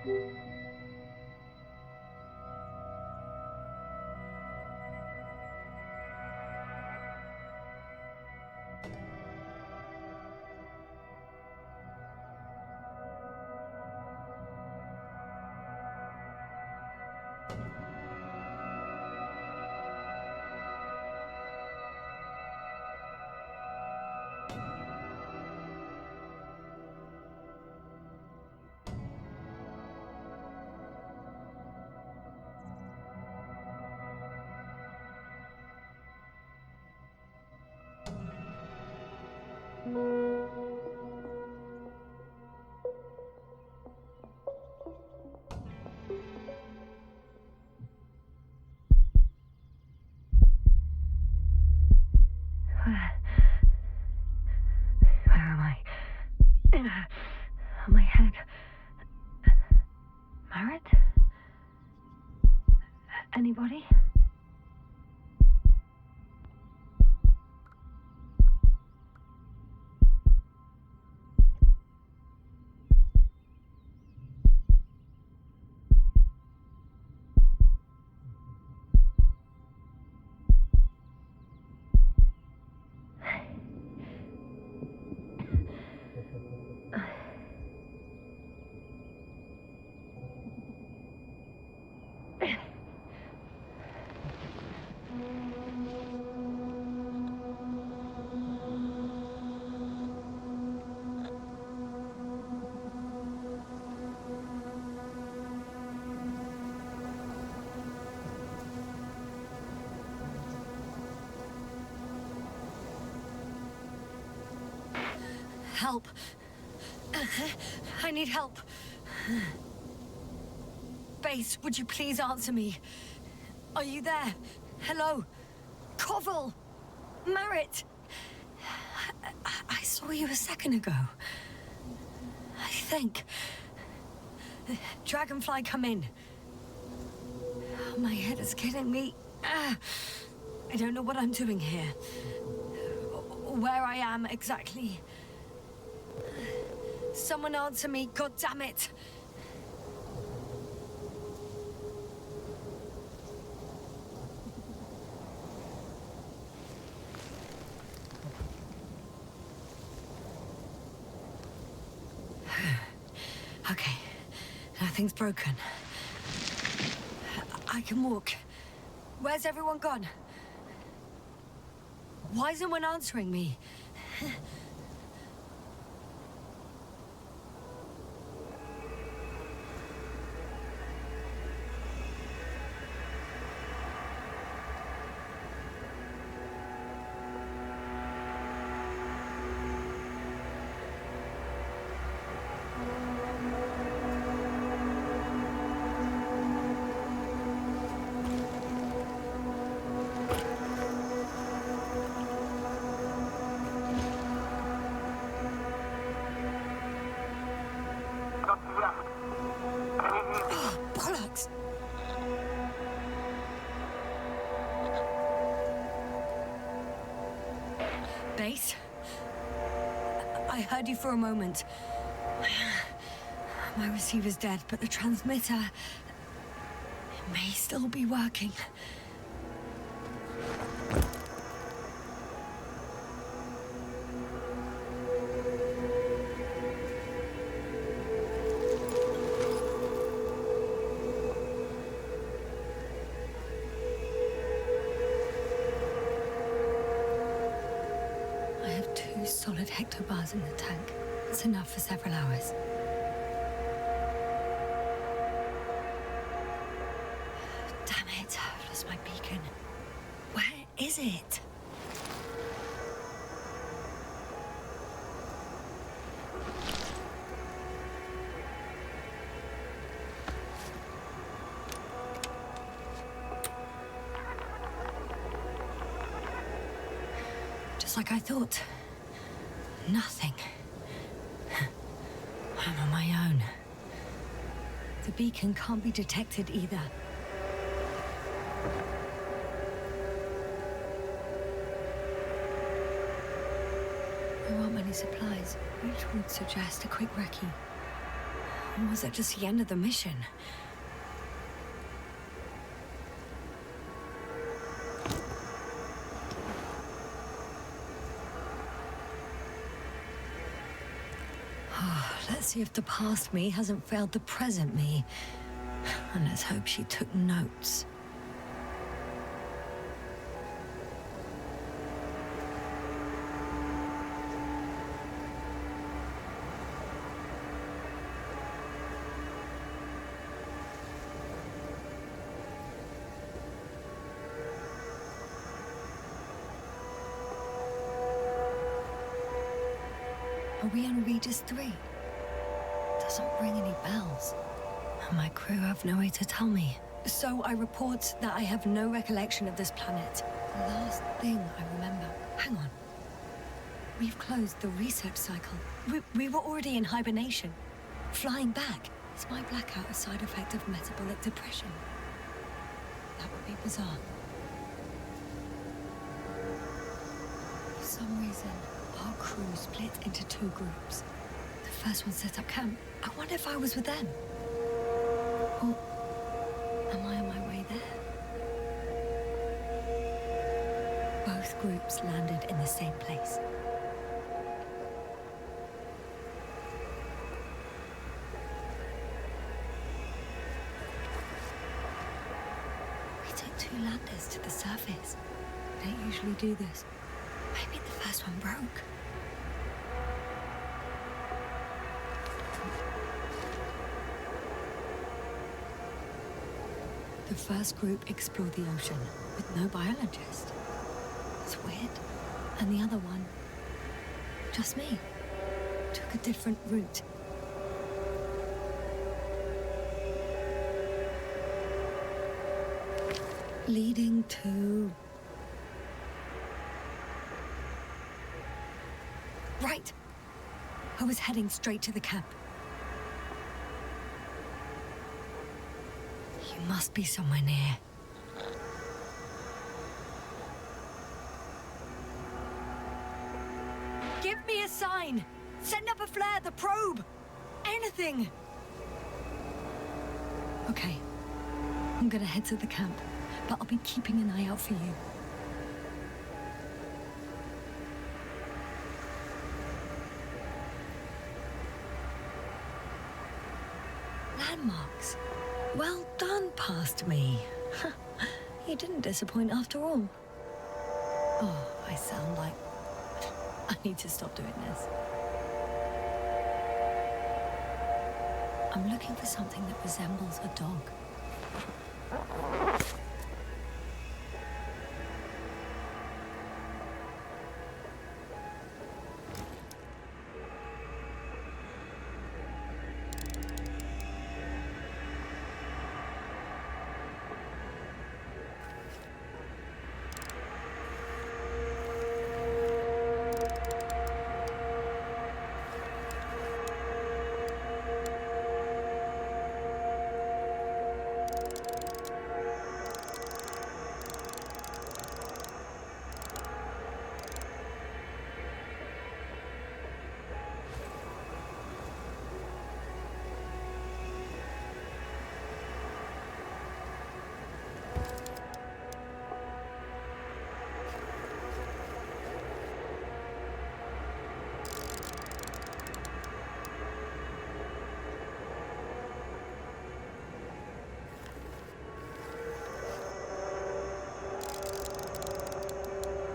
Where am I? My head. Marit? Anybody? Help. I need help. Base, would you please answer me? Are you there? Hello? Koval? Marit? I saw you a second ago. I think. Dragonfly, come in. My head is killing me. I don't know what I'm doing here. Where I am exactly. Someone answer me, God damn it! Okay, nothing's broken. I can walk. Where's everyone gone? Why isn't one answering me? Base? I heard you for a moment. My receiver's dead, but the transmitter may still be working. Solid hectobars in the tank. It's enough for several hours. Damn it, I've lost my beacon. Where is it? Just like I thought. Nothing. I'm on my own. The beacon can't be detected either. There aren't many supplies, which would suggest a quick recce. Or was it just the end of the mission? Let's see if the past me hasn't failed the present me. And let's hope she took notes. Are we on Regis III? Doesn't ring any bells. And my crew have no way to tell me. So I report that I have no recollection of this planet. The last thing I remember... Hang on. We've closed the research cycle. We were already in hibernation. Flying back. Is my blackout a side effect of metabolic depression? That would be bizarre. For some reason, our crew split into two groups. The first one set up camp. I wonder if I was with them. Or am I on my way there? Both groups landed in the same place. We took 2 landers to the surface. We don't usually do this. Maybe the first one broke. The first group explored the ocean with no biologist. It's weird. And the other one, just me, took a different route. Leading to... Right! I was heading straight to the camp. You must be somewhere near. Give me a sign! Send up a flare, the probe! Anything! Okay. I'm gonna head to the camp, but I'll be keeping an eye out for you. Landmarks. Well done, past me. You didn't disappoint after all. Oh, I sound like... I need to stop doing this. I'm looking for something that resembles a dog.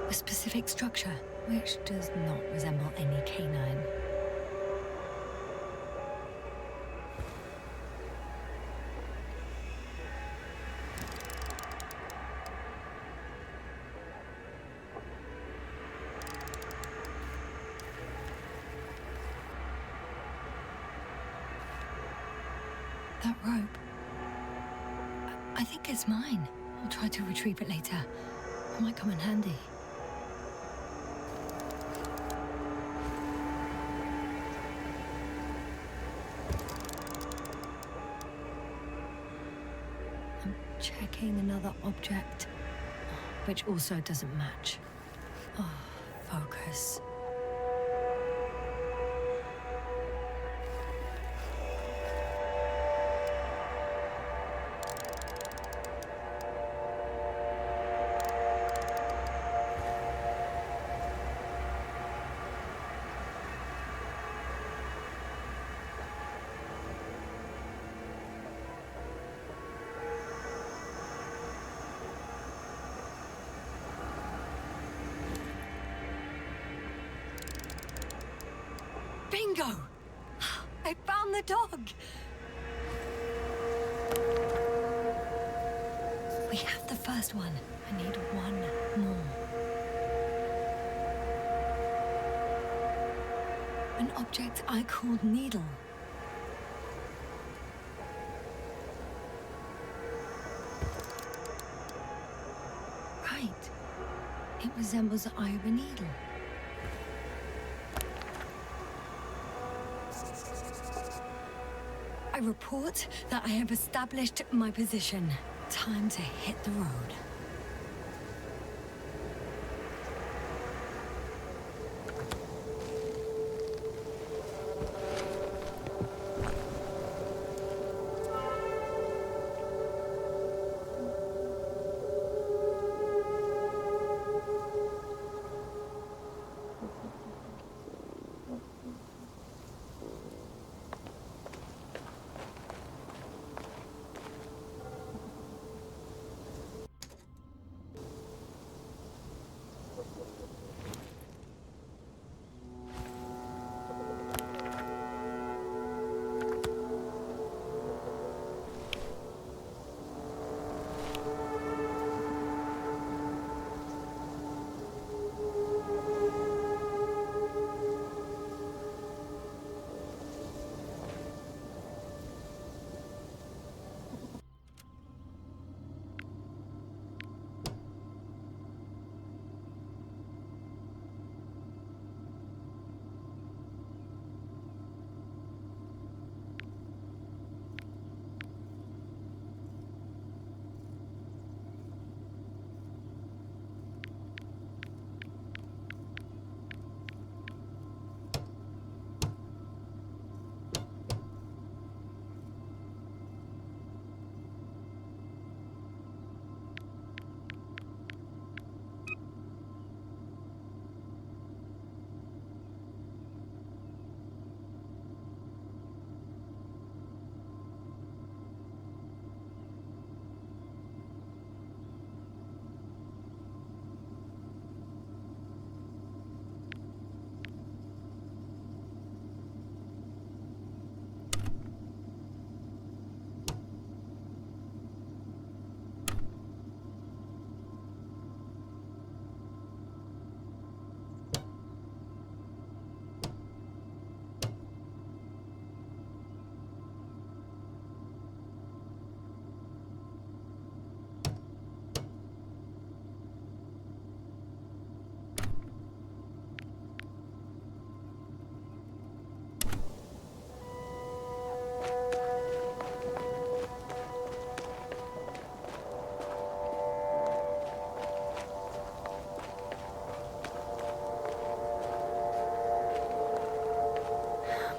A specific structure, which does not resemble any canine. That rope. I think it's mine. I'll try to retrieve it later. It might come in handy. I'm checking another object, which also doesn't match. Oh, focus. Bingo! I found the dog! We have the first one. I need one more. An object I called Needle. Right. It resembles the eye of a needle. I report that I have established my position. Time to hit the road.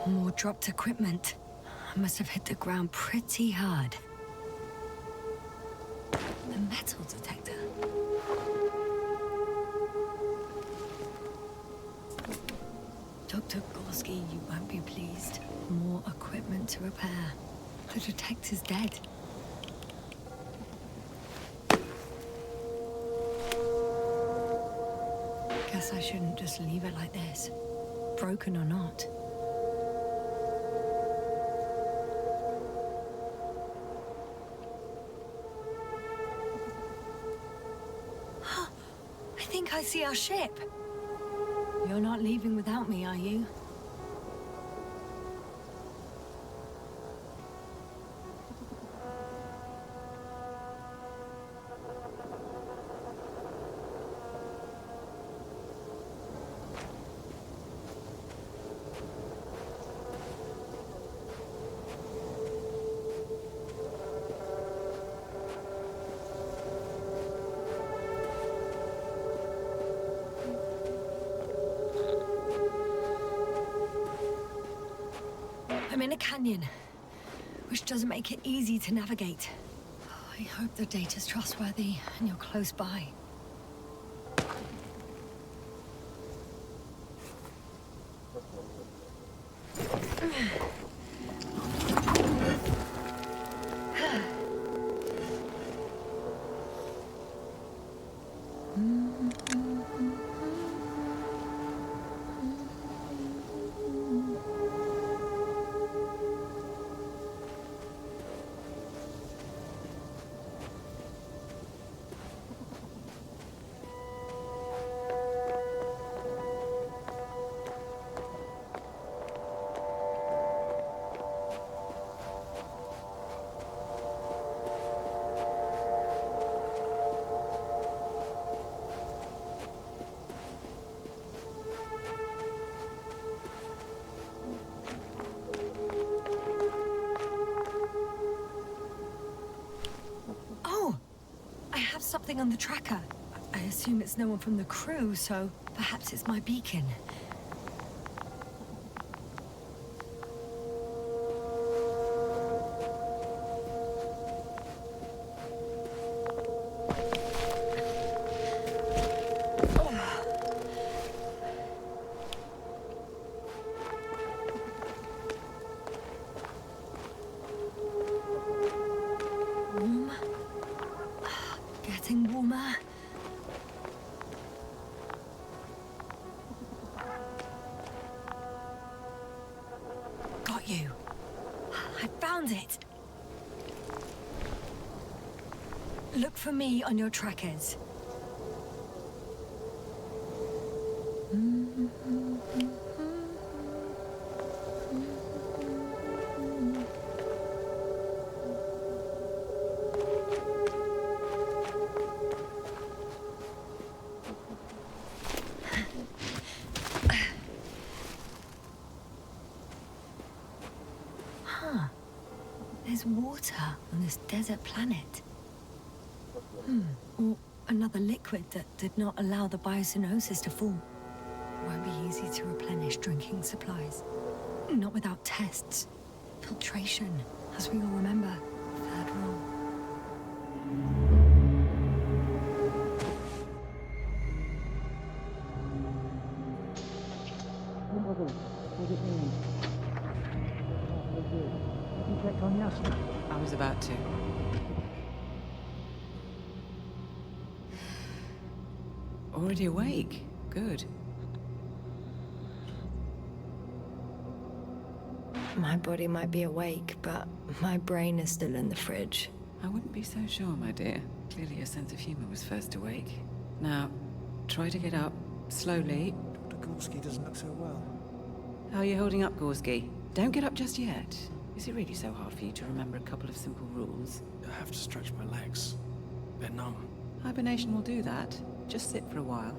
More dropped equipment. I must have hit the ground pretty hard. The metal detector. Dr. Gorski, you won't be pleased. More equipment to repair. The detector's dead. Guess I shouldn't just leave it like this. Broken or not. I think I see our ship. You're not leaving without me, are you? I'm in a canyon, which doesn't make it easy to navigate. I hope the data's trustworthy and you're close by. something on the tracker. I assume it's no one from the crew, so perhaps it's my beacon. Warm. Getting warmer. Got you. I found it. Look for me on your trackers. There's water on this desert planet. Or another liquid that did not allow the biocenosis to form. Won't be easy to replenish drinking supplies. Not without tests. Filtration, as we all remember. Third rule. What does it mean? Have you checked on Yasna? I was about to. Already awake? Good. My body might be awake, but my brain is still in the fridge. I wouldn't be so sure, my dear. Clearly your sense of humor was first awake. Now, try to get up, slowly. Dr. Gorski doesn't look so well. How are you holding up, Gorski? Don't get up just yet. Is it really so hard for you to remember a couple of simple rules? I have to stretch my legs. They're numb. Hibernation will do that. Just sit for a while.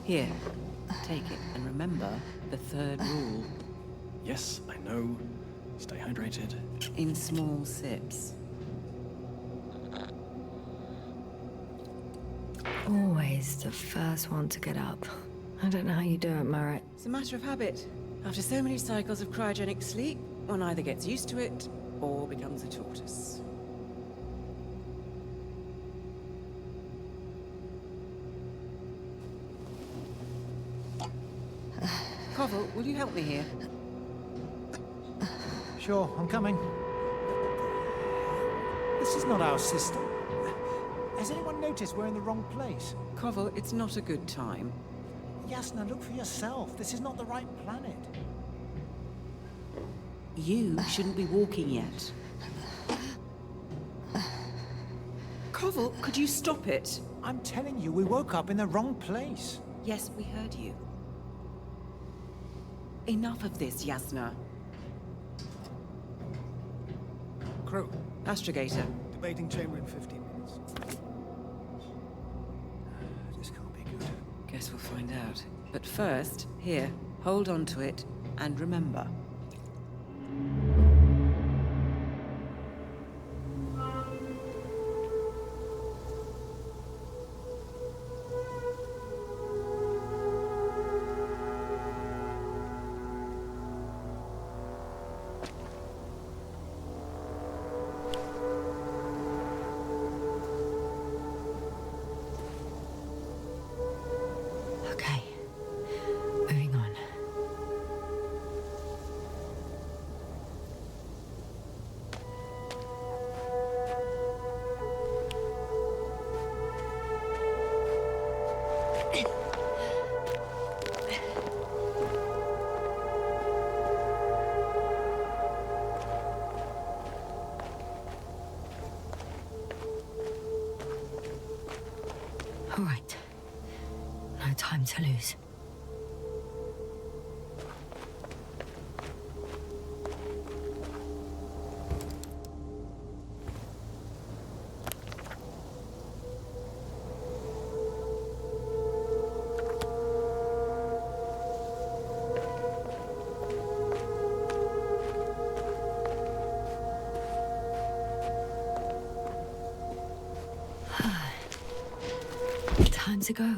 Here, take it, and remember the third rule. Yes, I know. Stay hydrated. In small sips. Always the first one to get up. I don't know how you do it, Merritt. It's a matter of habit. After so many cycles of cryogenic sleep, one either gets used to it or becomes a tortoise. Koval, will you help me here? Sure, I'm coming. This is not our system. Has anyone noticed we're in the wrong place? Koval, it's not a good time. Yasna, look for yourself. This is not the right planet. You shouldn't be walking yet. Koval, could you stop it? I'm telling you, we woke up in the wrong place. Yes, we heard you. Enough of this, Yasna. Crew, Astrogator. debating chamber in 15 minutes. This can't be good. Guess we'll find out. But first, here, hold on to it, and remember. Okay. Moving on. All right. No time to lose. Time to go.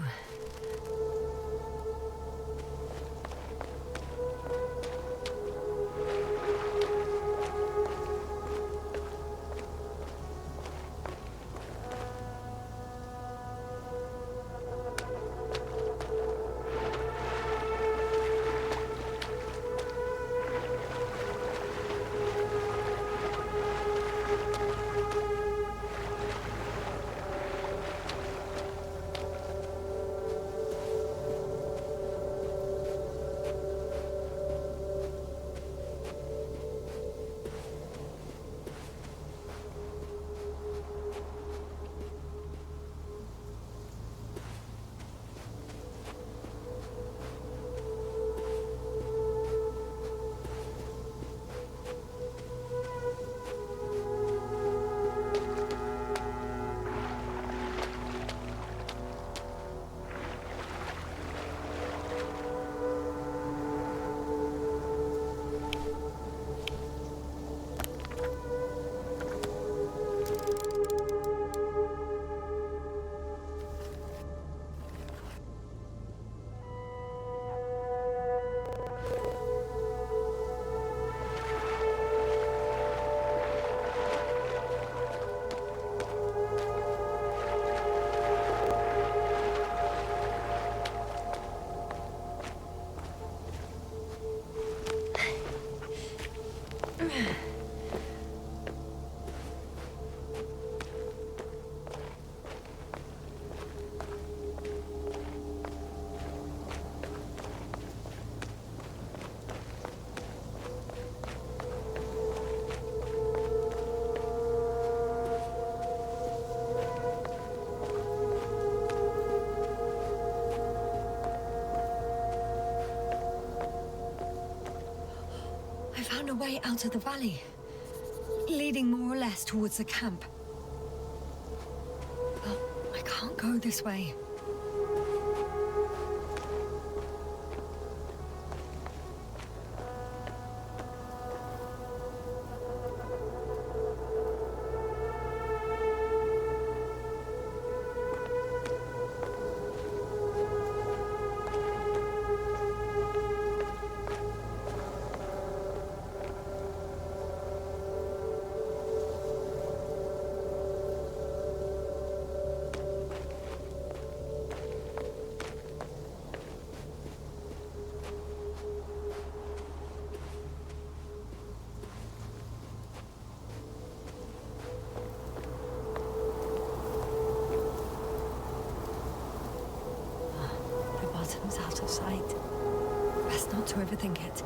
I found a way out of the valley, leading more or less towards the camp. But I can't go this way. Bottom's out of sight. Best not to overthink it.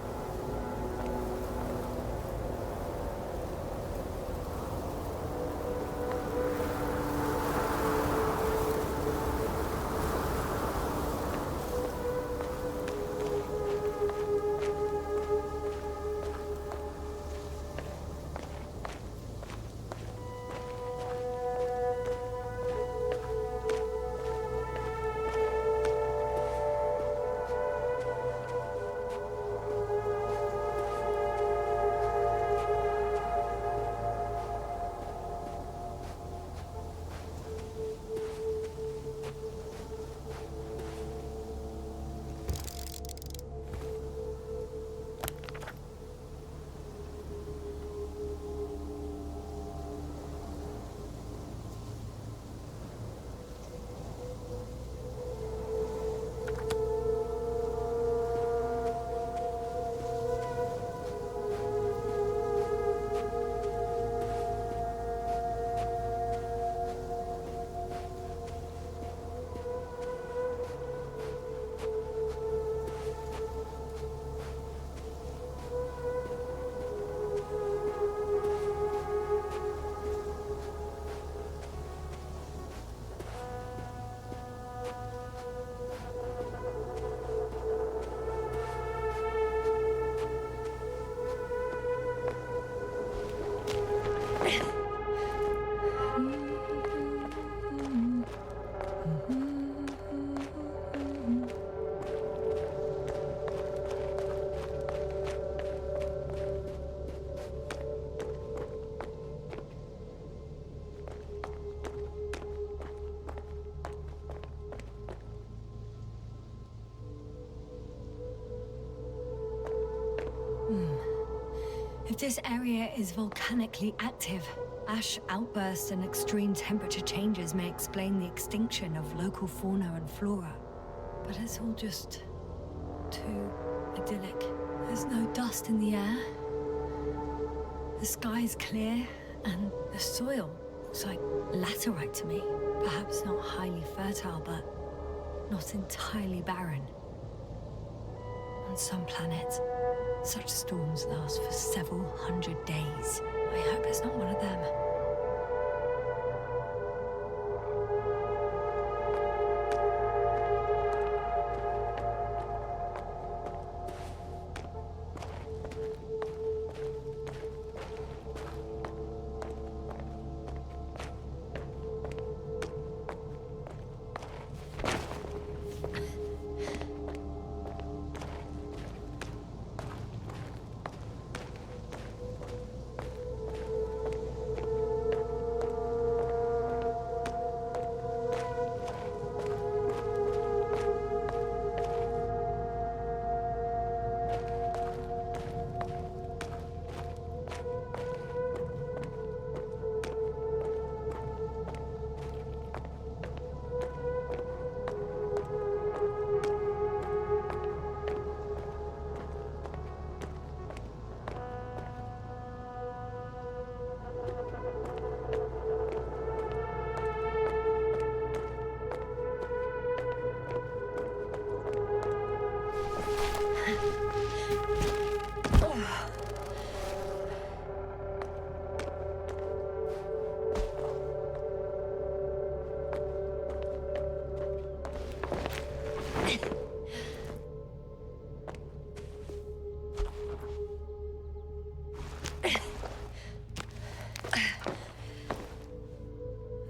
If this area is volcanically active, ash outbursts and extreme temperature changes may explain the extinction of local fauna and flora. But it's all just too idyllic. There's no dust in the air. The sky's clear, and the soil looks like laterite to me. Perhaps not highly fertile, but not entirely barren. On some planets, such storms last for several hundred days. I hope it's not one of them.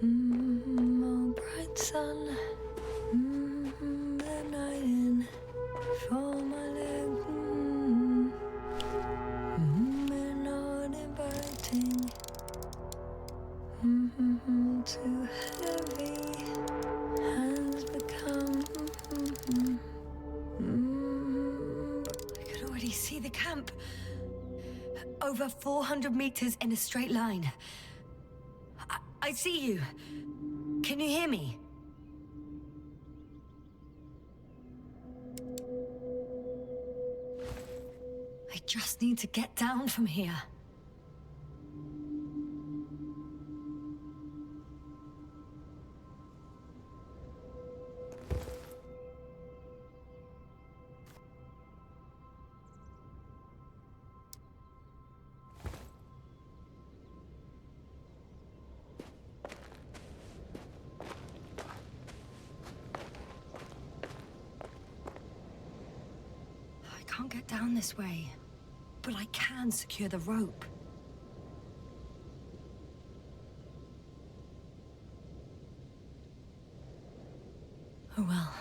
Oh, bright sun, the night in for my leg. We're not inviting. Too heavy has become. I could already see the camp. Over 400 meters in a straight line. I see you. Can you hear me? I just need to get down from here. I can't get down this way, but I can secure the rope. Oh well.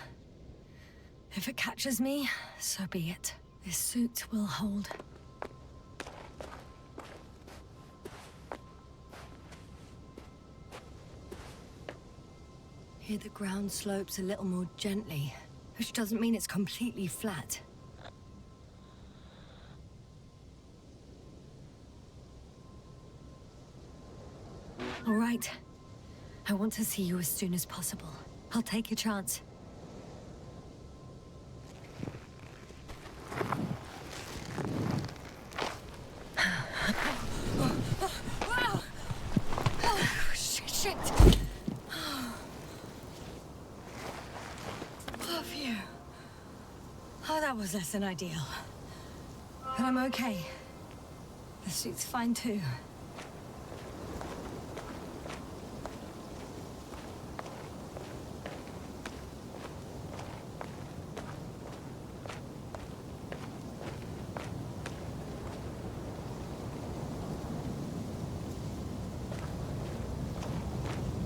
If it catches me, so be it. This suit will hold. Here the ground slopes a little more gently, which doesn't mean it's completely flat. All right. I want to see you as soon as possible. I'll take your chance. Shit! Oh, phew. Oh, that was less than ideal. But I'm okay. The suit's fine too.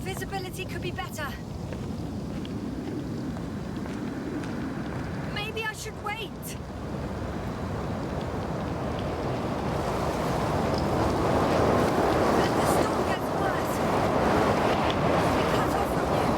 Visibility could be better. Maybe I should wait. If the storm gets worse, I'll be cut off from you.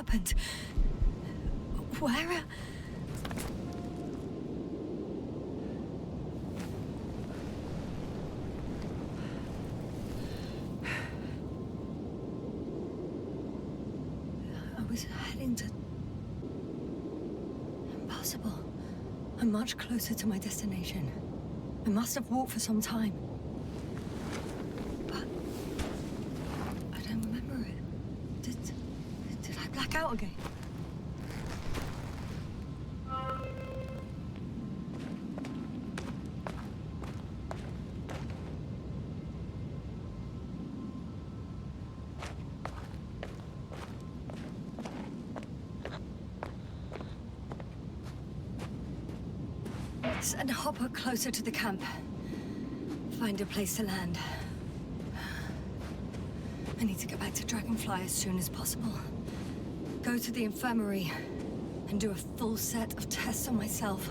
happened? Where? I was heading to... Impossible. I'm much closer to my destination. I must have walked for some time. But... I don't remember it. Did I black out again? Send Hopper closer to the camp. Find a place to land. I need to get back to Dragonfly as soon as possible. Go to the infirmary and do a full set of tests on myself.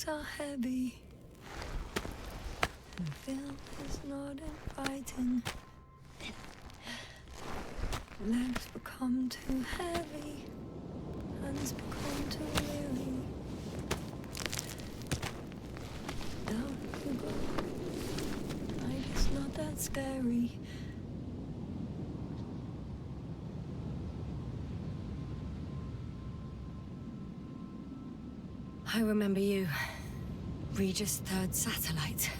Are heavy. The film is not inviting. Legs become too heavy. Hands become too weary. Down you go. Night is not that scary. I remember you. Regis III satellite.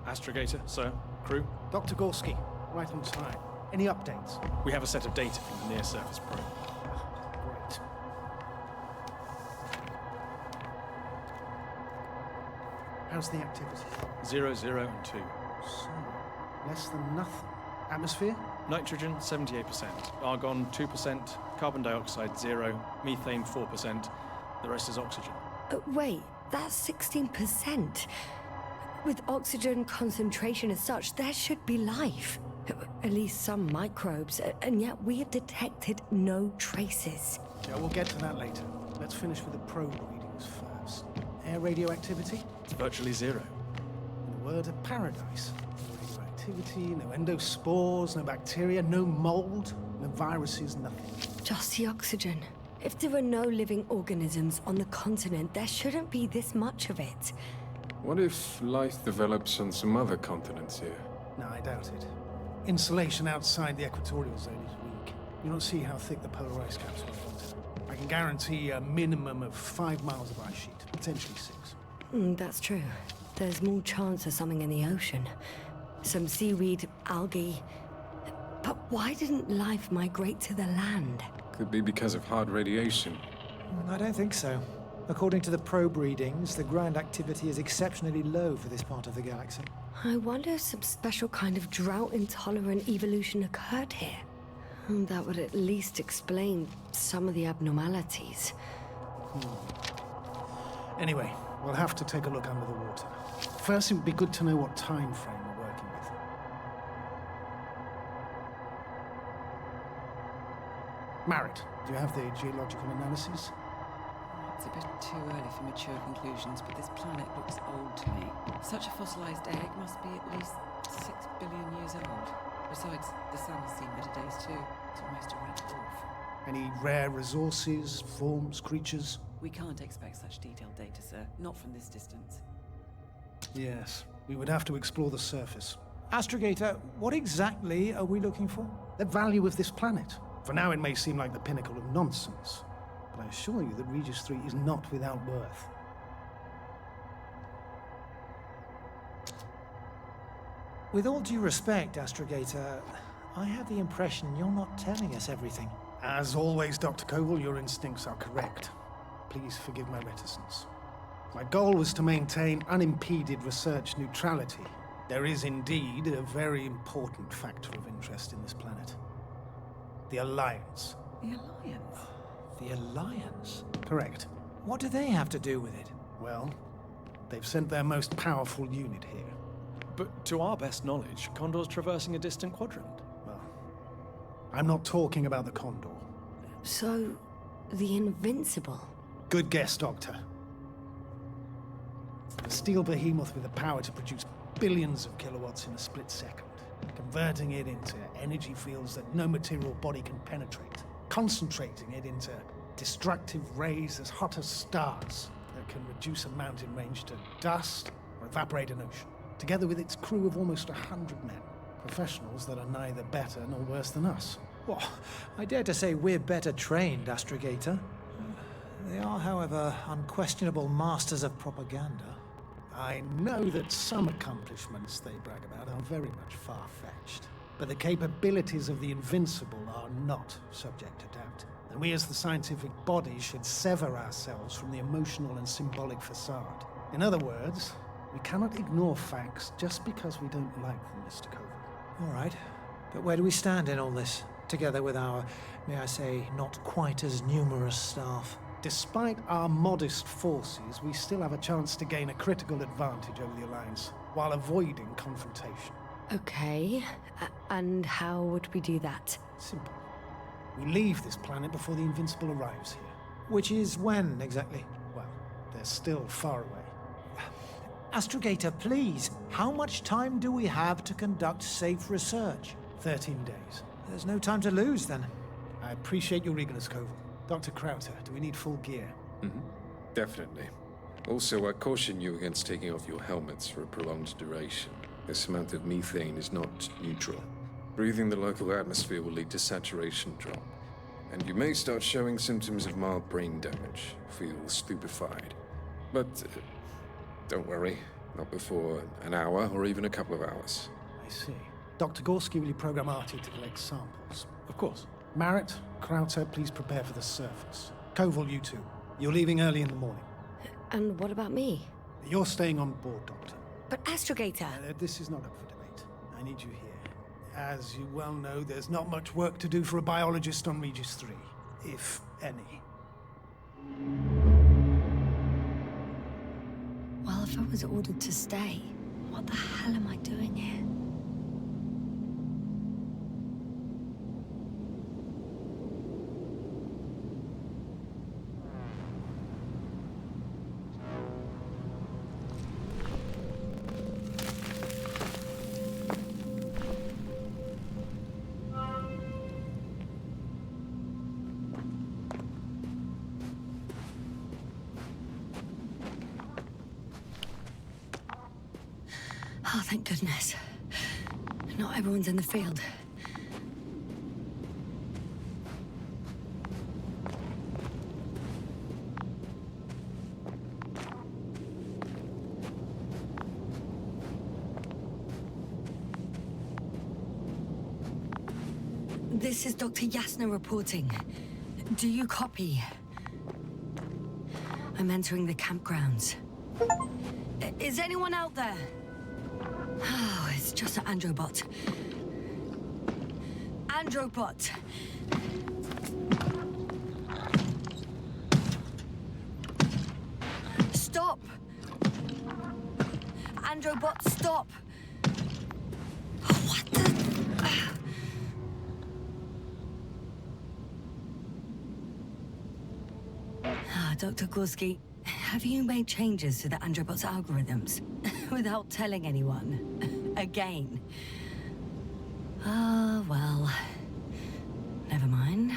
Astrogator, sir. Crew. Dr. Gorski, right on time. Any updates? We have a set of data from the near-surface probe. Great. How's the activity? 0, 0, and 2. So, less than nothing. Atmosphere? Nitrogen, 78%. Argon, 2%. Carbon dioxide, 0. Methane, 4%. The rest is oxygen. Wait, that's 16%. With oxygen concentration as such, there should be life. At least some microbes, and yet we have detected no traces. Yeah, we'll get to that later. Let's finish with the probe readings first. Air radioactivity? It's virtually 0. In a word, a paradise. No radioactivity, no endospores, no bacteria, no mold, no viruses, nothing. Just the oxygen. If there are no living organisms on the continent, there shouldn't be this much of it. What if life develops on some other continents here? No, I doubt it. Insulation outside the equatorial zone is weak. You don't see how thick the polar ice caps are. I can guarantee a minimum of 5 miles of ice sheet, potentially 6. That's true. There's more chance of something in the ocean. Some seaweed, algae. But why didn't life migrate to the land? Could be because of hard radiation. I don't think so. According to the probe readings, the ground activity is exceptionally low for this part of the galaxy. I wonder if some special kind of drought-intolerant evolution occurred here. That would at least explain some of the abnormalities. Anyway, we'll have to take a look under the water. First, it would be good to know what time frame we're working with. Marit, do you have the geological analysis? It's a bit too early for mature conclusions, but this planet looks old to me. Such a fossilized egg must be at least 6 billion years old. Besides, the sun has seen better days too. It's almost a red dwarf. Any rare resources, forms, creatures? We can't expect such detailed data, sir. Not from this distance. Yes, we would have to explore the surface. Astrogator, what exactly are we looking for? The value of this planet. For now, it may seem like the pinnacle of nonsense. But I assure you that Regis III is not without worth. With all due respect, Astrogator, I have the impression you're not telling us everything. As always, Dr. Koval, your instincts are correct. Please forgive my reticence. My goal was to maintain unimpeded research neutrality. There is indeed a very important factor of interest in this planet. The Alliance. The Alliance? The Alliance? Correct. What do they have to do with it? Well, they've sent their most powerful unit here. But to our best knowledge, Condor's traversing a distant quadrant. Well, I'm not talking about the Condor. So, the Invincible. Good guess, Doctor. A steel behemoth with the power to produce billions of kilowatts in a split second, converting it into energy fields that no material body can penetrate, concentrating it into destructive rays as hot as stars that can reduce a mountain range to dust or evaporate an ocean, together with its crew of almost 100 men, professionals that are neither better nor worse than us. Well, I dare to say we're better trained, Astrogator. They are, however, unquestionable masters of propaganda. I know that some accomplishments they brag about are very much far-fetched, but the capabilities of the Invincible are not subject to doubt. And we as the scientific body should sever ourselves from the emotional and symbolic facade. In other words, we cannot ignore facts just because we don't like them, Mr. Koval. All right, but where do we stand in all this, together with our, may I say, not quite as numerous staff? Despite our modest forces, we still have a chance to gain a critical advantage over the Alliance, while avoiding confrontation. Okay, and how would we do that? Simple. We leave this planet before the Invincible arrives here. Which is when, exactly? Well, they're still far away. Astrogator, please, how much time do we have to conduct safe research? 13 days. There's no time to lose, then. I appreciate your eagerness, Koval. Dr. Krauter, do we need full gear? Definitely. Also, I caution you against taking off your helmets for a prolonged duration. This amount of methane is not neutral. Breathing the local atmosphere will lead to saturation drop, and you may start showing symptoms of mild brain damage, feel stupefied. But don't worry, not before an hour or even a couple of hours. I see. Dr. Gorski, will you program Artie to collect samples? Of course. Marrett, Krauter, please prepare for the surface. Koval, you two. You're leaving early in the morning. And what about me? You're staying on board, Doctor. But Astrogator... This is not up for debate. I need you here. As you well know, there's not much work to do for a biologist on Regis III, if any. Well, if I was ordered to stay, what the hell am I doing here? Oh, thank goodness. Not everyone's in the field. This is Dr. Yasna reporting. Do you copy? I'm entering the campgrounds. Is anyone out there? Oh, it's just an Androbot. Androbot! Stop! Androbot, stop! What the... Dr. Gorski, have you made changes to the Androbot's algorithms? Without telling anyone? Again? Ah, well... Never mind.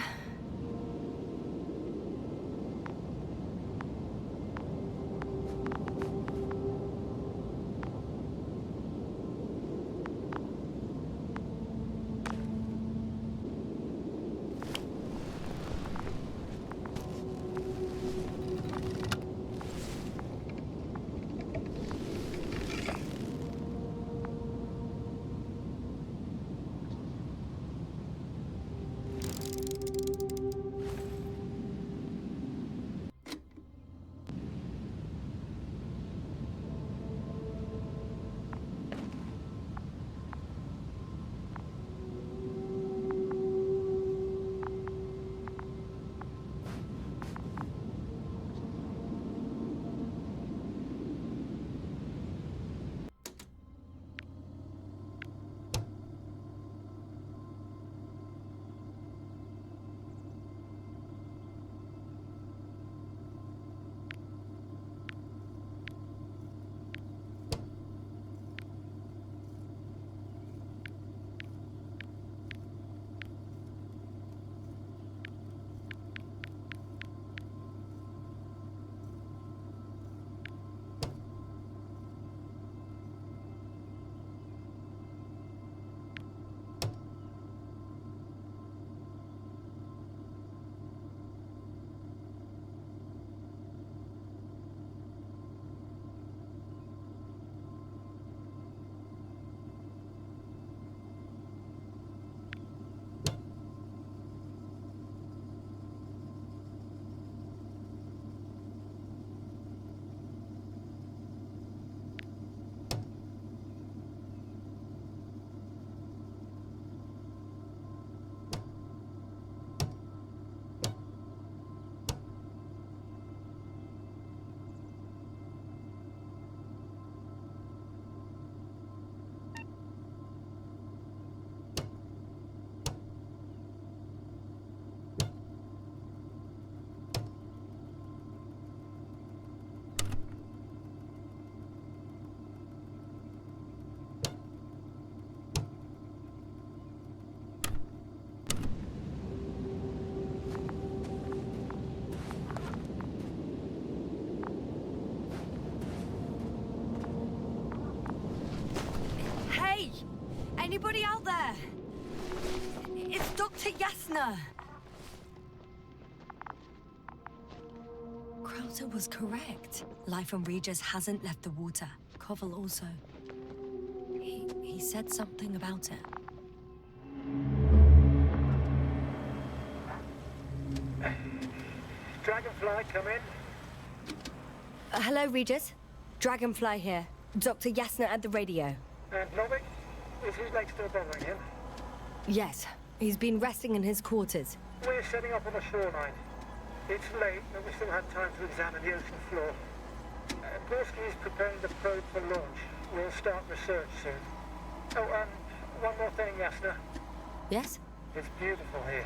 Anybody out there? It's Dr. Yasna. Krauter was correct. Life on Regis hasn't left the water. Koval also. He said something about it. Dragonfly, come in. Hello, Regis. Dragonfly here. Dr. Yasna at the radio. And Novik? Is his leg still bothering him? Yes, he's been resting in his quarters. We're setting up on the shoreline. It's late, but we still have time to examine the ocean floor. Gorski is preparing the probe for launch. We'll start research soon. Oh, one more thing, Yasna. Yes? It's beautiful here.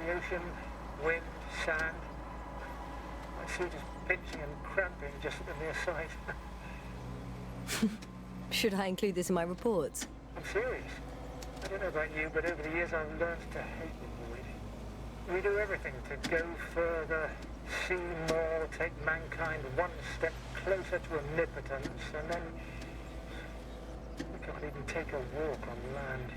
The ocean, wind, sand. My suit is pinching and cramping just at the mere sight. Should I include this in my reports? I'm serious. I don't know about you, but over the years I've learned to hate the void. We do everything to go further, see more, take mankind one step closer to omnipotence, and then we can't even take a walk on land.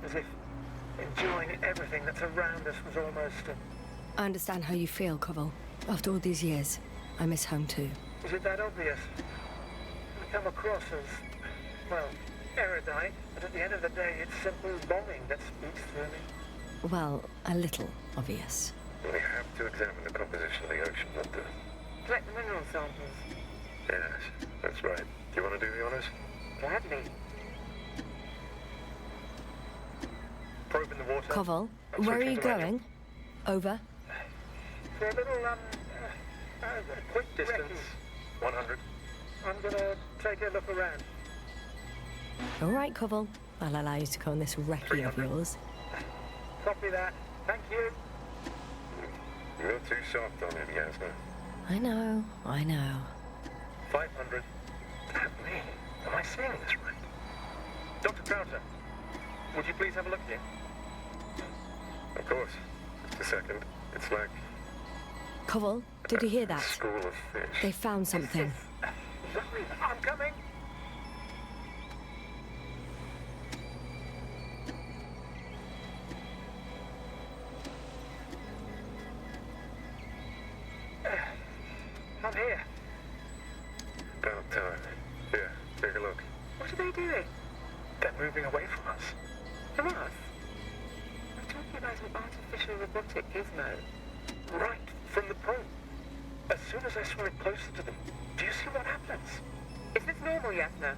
As if enjoying everything that's around us was almost a... I understand how you feel, Koval. After all these years, I miss home too. Is it that obvious? I come across as, well, erudite, but at the end of the day, it's simple longing that speaks through me. Well, a little obvious. We have to examine the composition of the ocean, not the... Collect the mineral samples. Yes, that's right. Do you want to do the honors? Gladly. Probe in the water. Koval, I'm where are switching you to radio. going? Over. For a little, quick distance. 100. I'm gonna take a look around. All right, Koval. I'll allow you to go on this recce of 300. yours. Copy that. Thank you. You're too soft on him, Yasna. I know. 500. Damn me. Am I saying this right? Dr. Crowther, would you please have a look here? Of course. Just a second. It's like Koval, did you hear a that? school of fish. They found something. I'm coming. I'm here. About time. Here, take a look. What are they doing? They're moving away from us. From us? I'm talking about an artificial robotic gizmo. Right, from the probe. As soon as I swim it closer to them, do you see what happens? Is this normal, Yasna?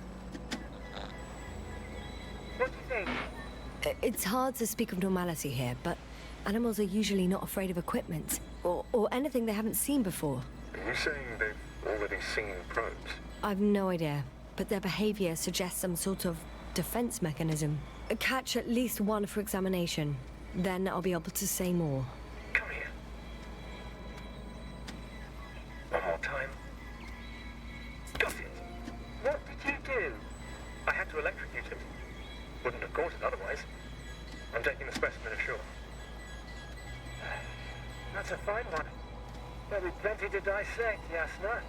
What do you think? It's hard to speak of normality here, but animals are usually not afraid of equipment or anything they haven't seen before. Are you saying they've already seen probes? I've no idea, but their behavior suggests some sort of defense mechanism. Catch at least one for examination. Then I'll be able to say more. Come here. One more time. Got it. What did you do? I had to electrocute him. Wouldn't have caught it otherwise. I'm taking the specimen ashore. That's a fine one. There'll be plenty to dissect, Yasna.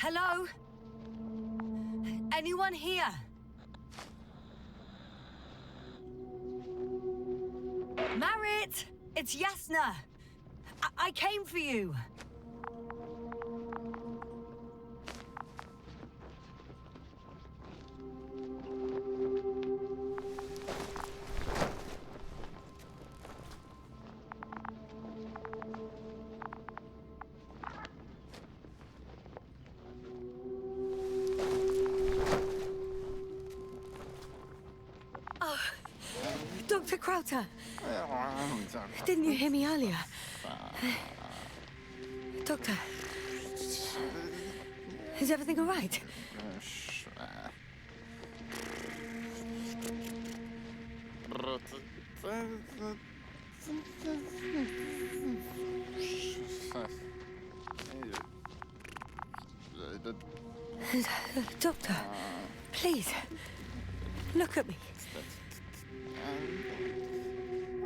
Hello? Anyone here? Marit! It's Yasna! I came for you! Dr. Crowther! Didn't you hear me earlier? Doctor? Is everything all right? Doctor, please, look at me.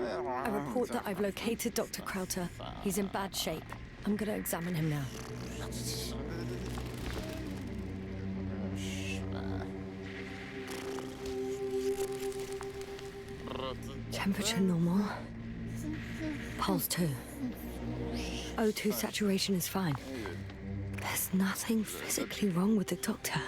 I report that I've located Dr. Krauter. He's in bad shape. I'm gonna examine him now. Temperature normal. Pulse 2. O2 saturation is fine. There's nothing physically wrong with the doctor.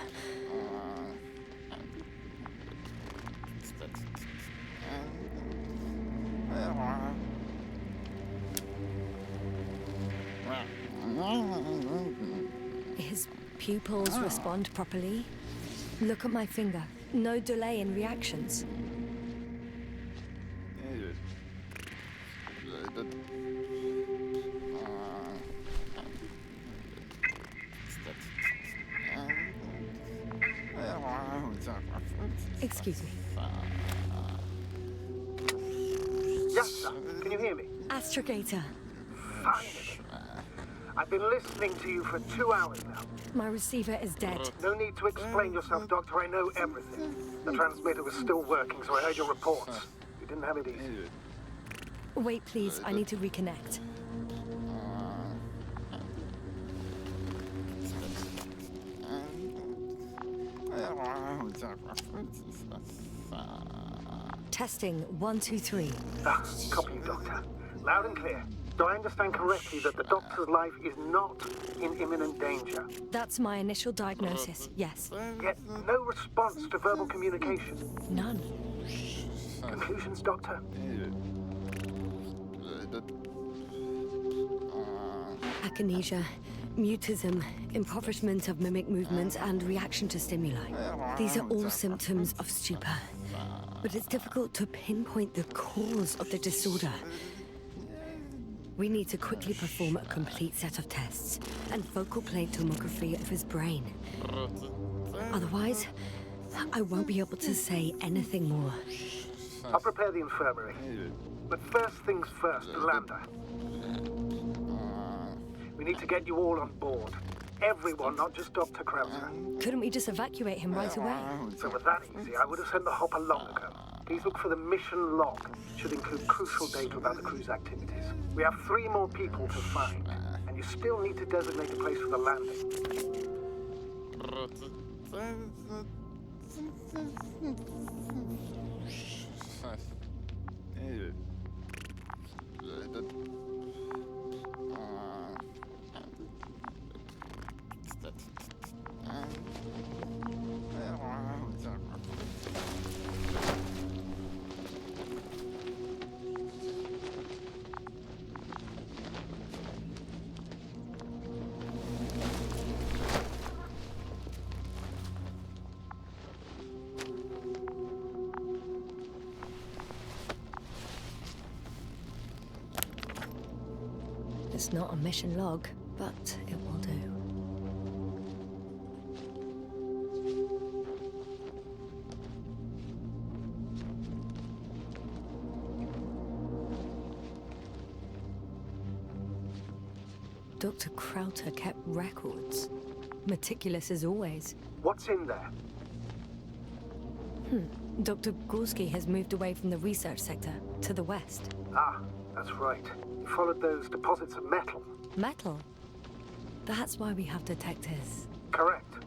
His pupils respond properly. Look at my finger. No delay in reactions. Excuse me. Yasna, can you hear me? Astrogator. Finally. I've been listening to you for 2 hours now. My receiver is dead. No need to explain yourself, Doctor. I know everything. The transmitter was still working, so I heard your reports. You didn't have it easy. Wait, please. I need to reconnect. Testing 1, 2, 3. Copy you, Doctor. Loud and clear. Do I understand correctly that the Doctor's life is not in imminent danger? That's my initial diagnosis, yes. Yet no response to verbal communication. None. Conclusions, Doctor? Akinesia, mutism, impoverishment of mimic movements, and reaction to stimuli. These are all symptoms of stupor. But it's difficult to pinpoint the cause of the disorder. We need to quickly perform a complete set of tests and focal plane tomography of his brain. Otherwise, I won't be able to say anything more. I'll prepare the infirmary. But first things first, the lander. We need to get you all on board. Everyone, not just Dr. Krauser. Couldn't we just evacuate him right away? So with that easy, I would have sent the hopper long ago. Please look for the mission log. It should include crucial data about the crew's activities. We have 3 more people to find, and you still need to designate a place for the landing. It's not a mission log, but it will do. Dr. Krauter kept records. Meticulous as always. What's in there? Dr. Gorski has moved away from the research sector to the west. Ah, that's right. You followed those deposits of metal. Metal? That's why we have detectors. Correct.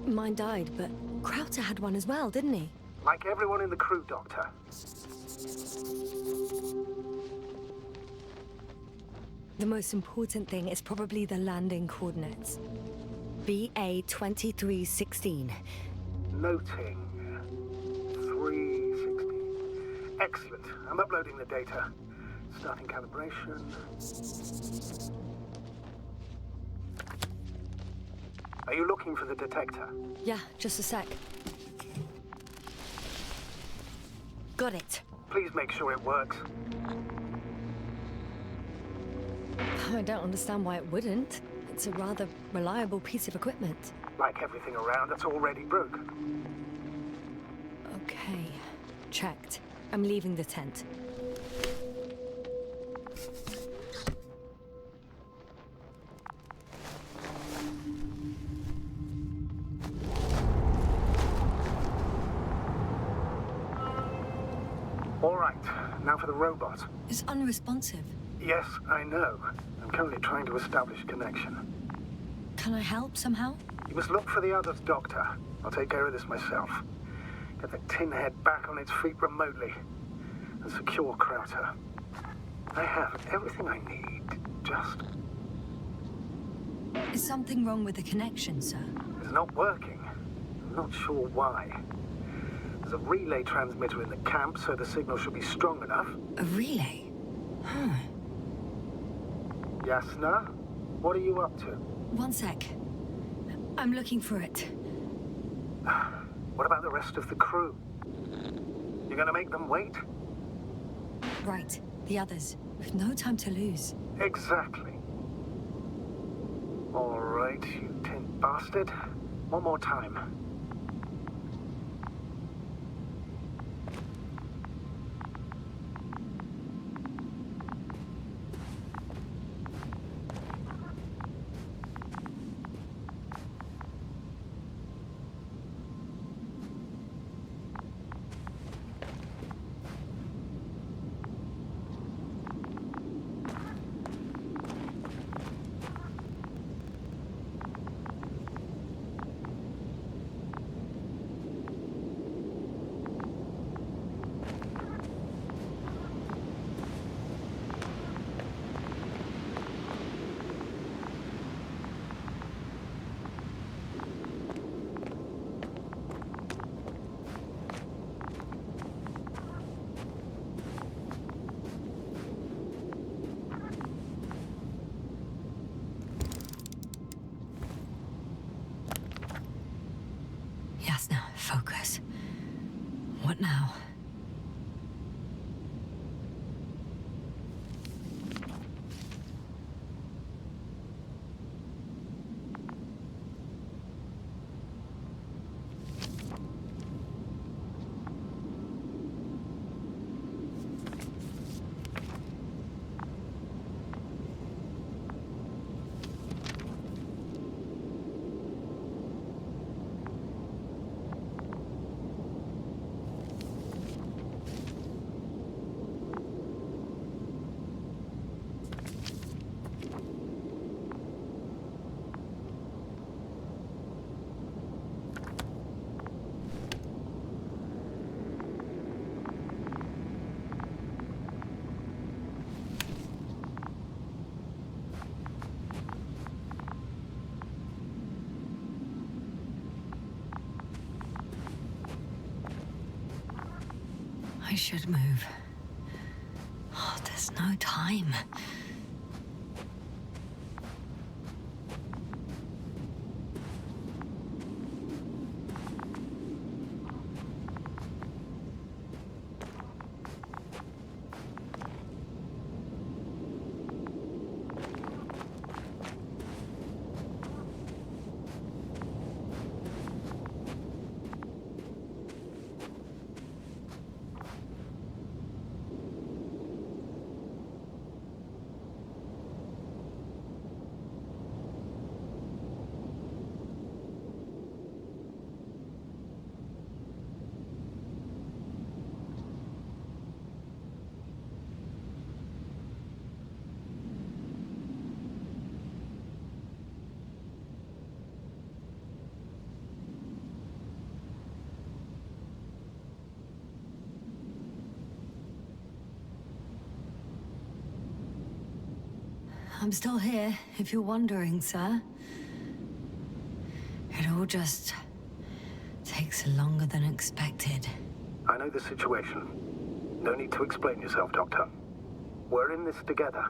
Mine died, but Krauter had one as well, didn't he? Like everyone in the crew, Doctor. The most important thing is probably the landing coordinates. BA 2316. Noting. 316. Excellent. I'm uploading the data. Starting calibration. Are you looking for the detector? Yeah, just a sec. Got it. Please make sure it works. I don't understand why it wouldn't. That's a rather reliable piece of equipment. Like everything around that's already broke. Okay, checked. I'm leaving the tent. All right, now for the robot. It's unresponsive. Yes, I know. I'm currently trying to establish a connection. Can I help somehow? You must look for the others, Doctor. I'll take care of this myself. Get the tin head back on its feet remotely. And secure Krauter. I have everything I need. Just... Is something wrong with the connection, sir? It's not working. I'm not sure why. There's a relay transmitter in the camp, so the signal should be strong enough. A relay? Huh. Yasna, what are you up to? One sec. I'm looking for it. What about the rest of the crew? You're gonna make them wait? Right, the others. We've no time to lose. Exactly. All right, you tin bastard. One more time. Yasna, focus. What now? I should move. Oh, there's no time. I'm still here, if you're wondering, sir. It all just takes longer than expected. I know the situation. No need to explain yourself, Doctor. We're in this together.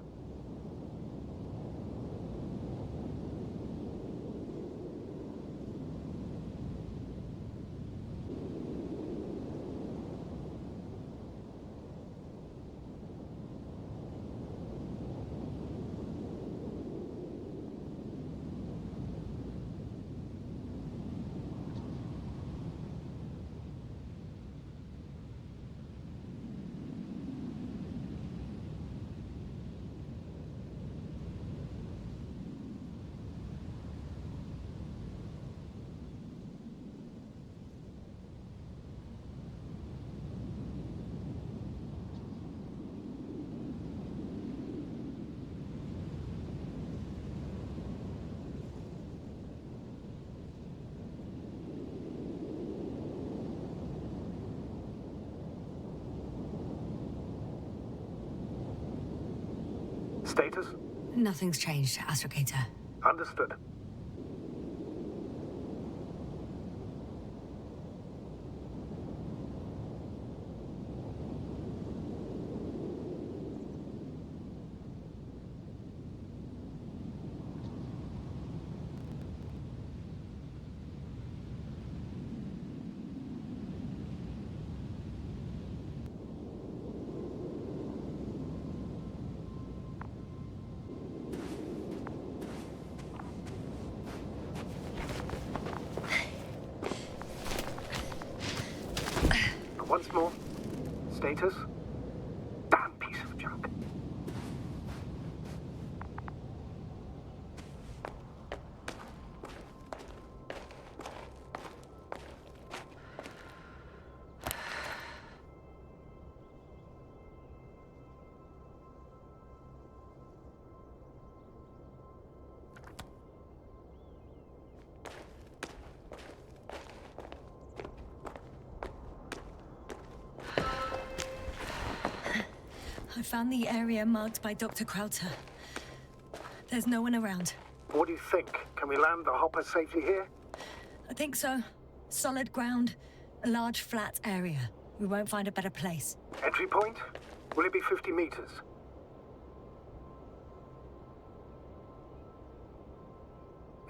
Status? Nothing's changed, Astrogator. Understood. Once more. Status? Damn piece of junk. I found the area marked by Dr. Krauter. There's no one around. What do you think? Can we land the hopper safely here? I think so. Solid ground, a large flat area. We won't find a better place. Entry point? Will it be 50 meters?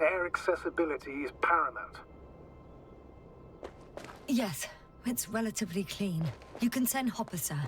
Air accessibility is paramount. Yes, it's relatively clean. You can send Hopper, sir.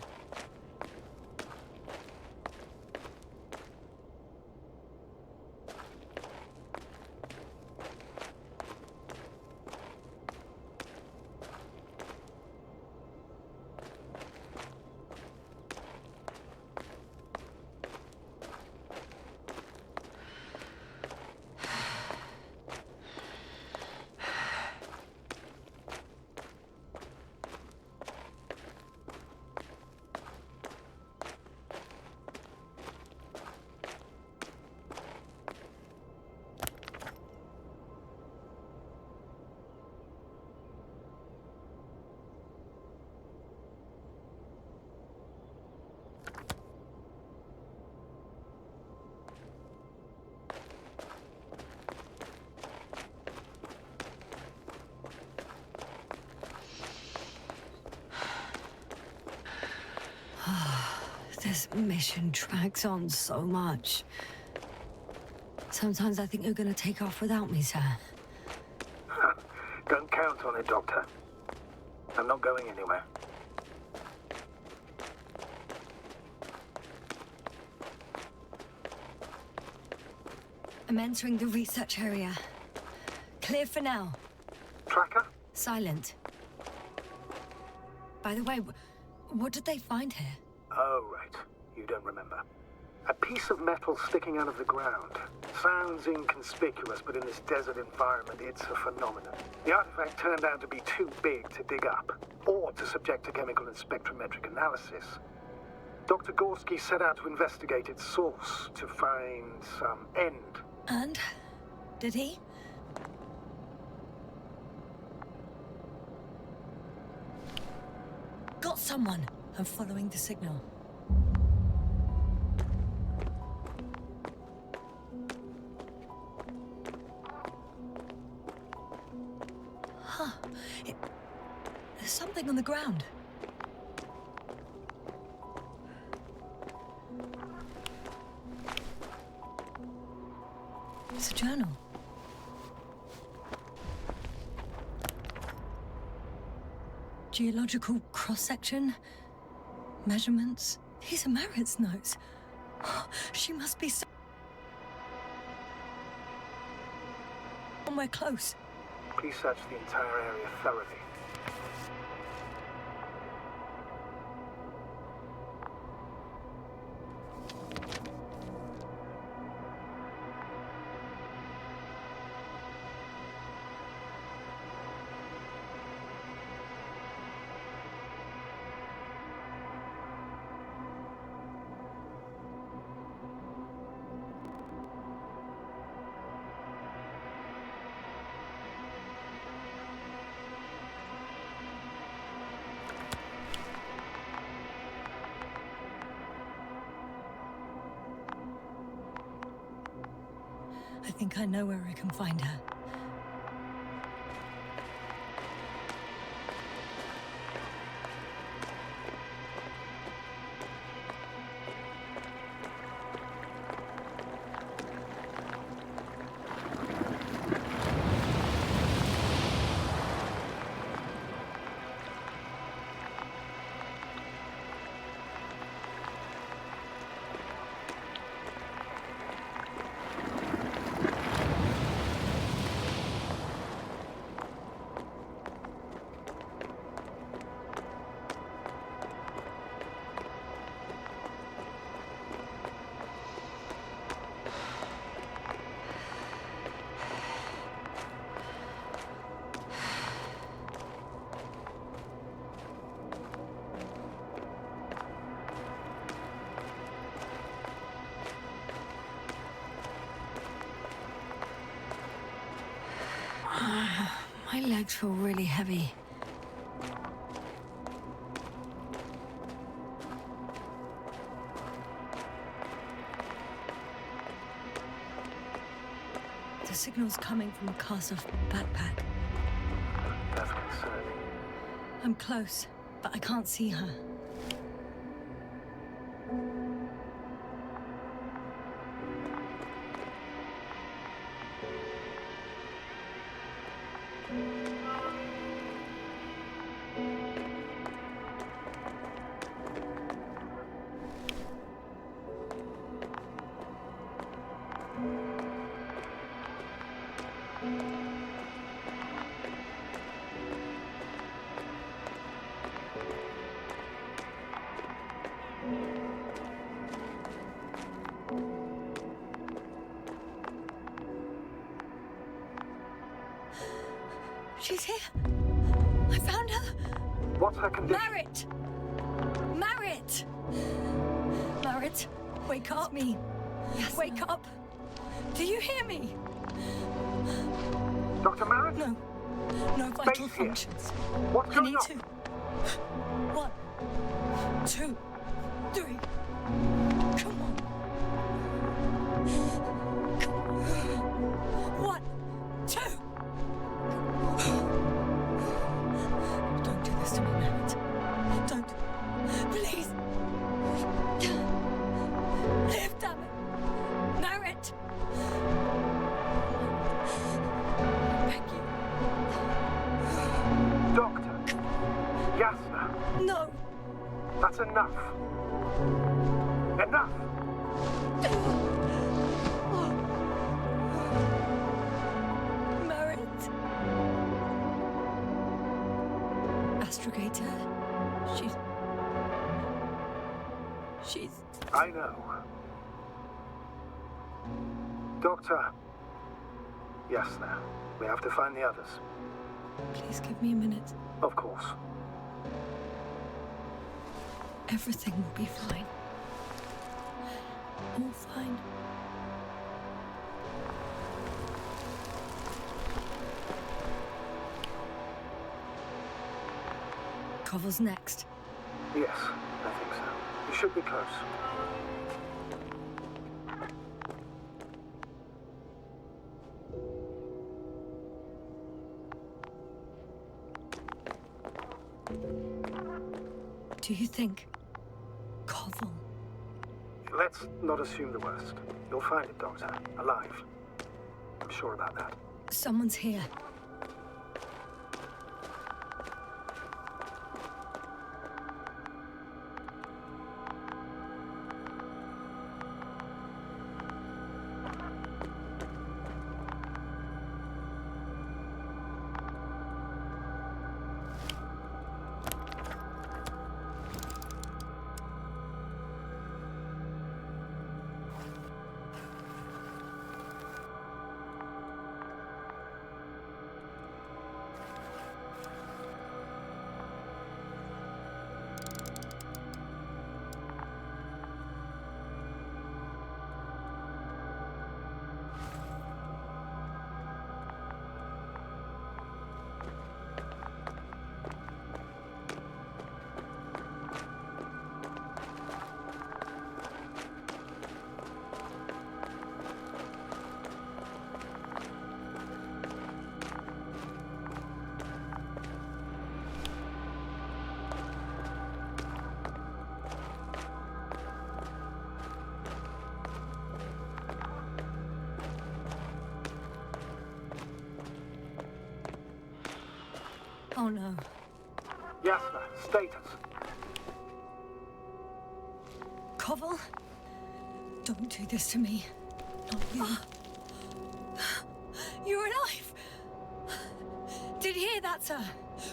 This mission drags on so much. Sometimes I think you're gonna take off without me, sir. Don't count on it, Doctor. I'm not going anywhere. I'm entering the research area. Clear for now. Tracker? Silent. By the way, what did they find here? Oh, right. You don't remember. A piece of metal sticking out of the ground. Sounds inconspicuous, but in this desert environment, it's a phenomenon. The artifact turned out to be too big to dig up, or to subject to chemical and spectrometric analysis. Dr. Gorski set out to investigate its source, to find some end. And? Did he? Got someone. I'm following the signal. Huh. There's something on the ground. It's a journal. Geological cross-section. Measurements. These are Marit's notes. She must be somewhere close. Please search the entire area thoroughly. think I know where I can find her. My legs feel really heavy. The signal's coming from a cast-off backpack. That's concerning. I'm close, but I can't see her. She's here. I found her. What's her condition? Marit! Marit! Marit, wake up. It's me. Yes. Wake up. Do you hear me? Dr. Marit? No. No vital Base here. functions. What's I going need on? to. 1, 2, 3. Come on. 1, 2. Don't do this to me, Marit. Don't. Please. Live, damn it. Marit. Thank you. Doctor. Yasna. No. That's enough. Enough! Marit. Astrogator. She's... I know. Doctor. Yasna. We have to find the others. Please give me a minute. Of course. Everything will be fine. All fine. Cover's next. Yes, I think so. You should be close. Do you think... Koval? Let's not assume the worst. You'll find it, Doctor. Alive. I'm sure about that. Someone's here. Oh no. Yasna, status. Koval? Don't do this to me. Not you. You're alive! Did you hear that, sir?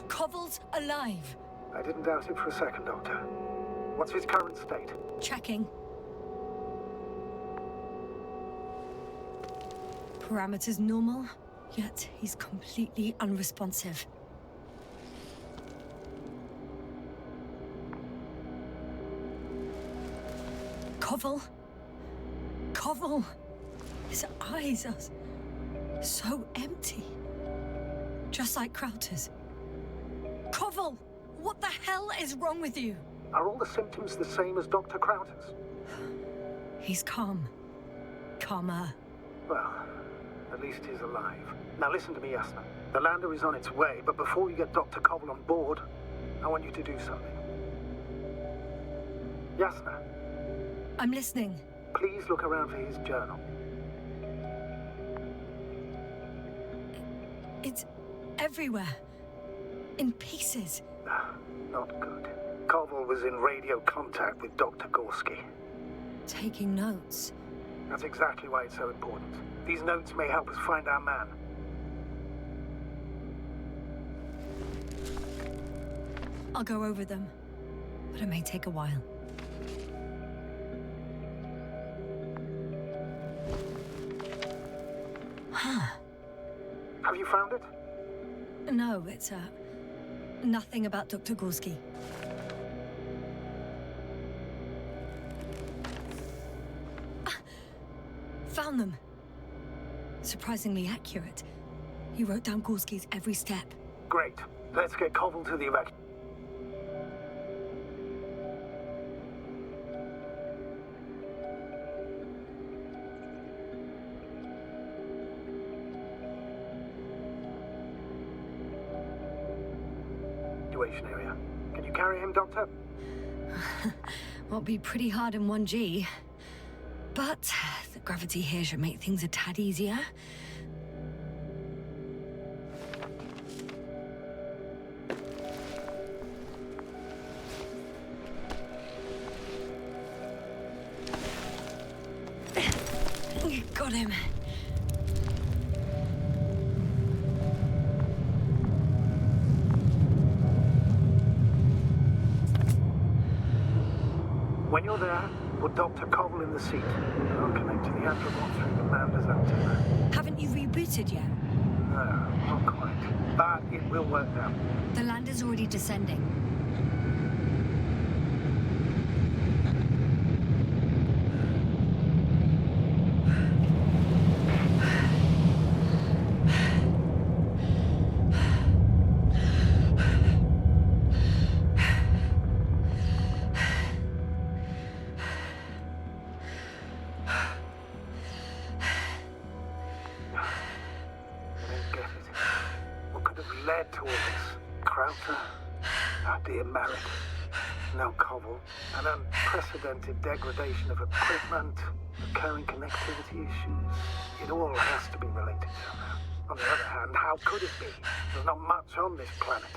Koval's alive. I didn't doubt it for a second, Doctor. What's his current state? Checking. Parameters normal, yet he's completely unresponsive. Koval? Koval! His eyes are so empty. Just like Krauter's. Koval! What the hell is wrong with you? Are all the symptoms the same as Dr. Krauter's? He's calm. Calmer. Well, at least he's alive. Now listen to me, Yasna. The lander is on its way, but before you get Dr. Koval on board, I want you to do something. Yasna, I'm listening. please look around for his journal. It's everywhere. In pieces. Not good. Koval was in radio contact with Dr. Gorski. Taking notes. That's exactly why it's so important. These notes may help us find our man. I'll go over them, but it may take a while. Have you found it? No, it's nothing about Dr. Gorski. Found them. Surprisingly accurate. He wrote down Gorski's every step. Great. Let's get Koval to the evacuation. Area. Can you carry him, Doctor? Won't be pretty hard in 1G. But the gravity here should make things a tad easier. Got him. When you're there, put Dr. Koval in the seat. I'll connect to the Astrobot through the lander's antenna. Haven't you rebooted yet? No, not quite. But it will work now. The lander's already descending. An unprecedented degradation of equipment, recurring connectivity issues. It all has to be related somehow. On the other hand, how could it be? There's not much on this planet.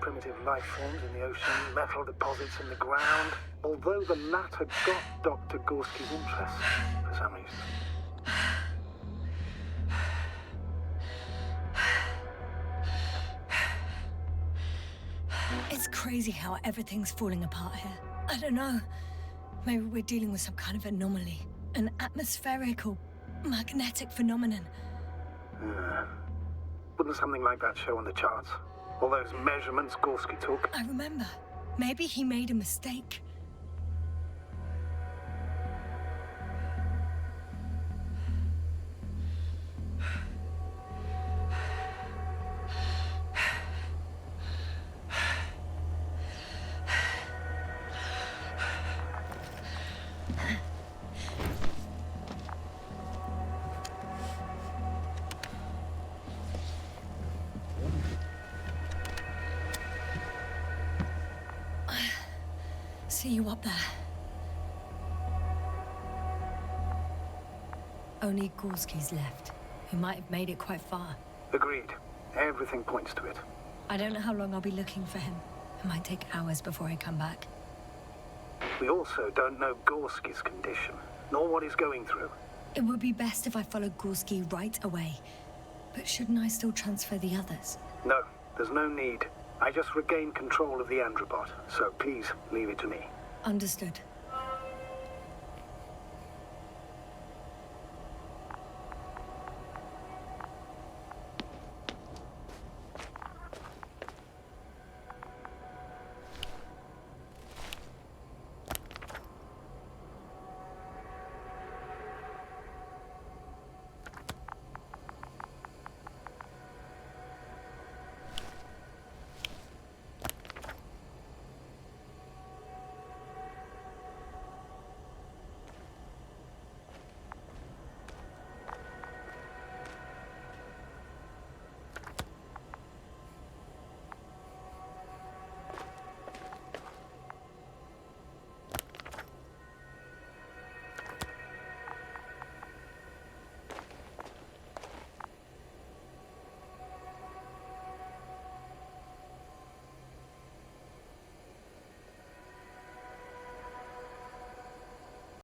Primitive life forms in the ocean, metal deposits in the ground. Although the latter got Dr. Gorski's interest, for some reason. It's crazy how everything's falling apart here. I don't know. Maybe we're dealing with some kind of anomaly. An atmospheric or magnetic phenomenon. Wouldn't something like that show on the charts? All those measurements Gorski took? I remember. Maybe he made a mistake. See you up there. Only Gorski's left. He might have made it quite far. Agreed. Everything points to it. I don't know how long I'll be looking for him. It might take hours before I come back. We also don't know Gorski's condition, nor what he's going through. It would be best if I followed Gorski right away. But shouldn't I still transfer the others? No, there's no need. I just regained control of the Androbot, so please leave it to me. Understood.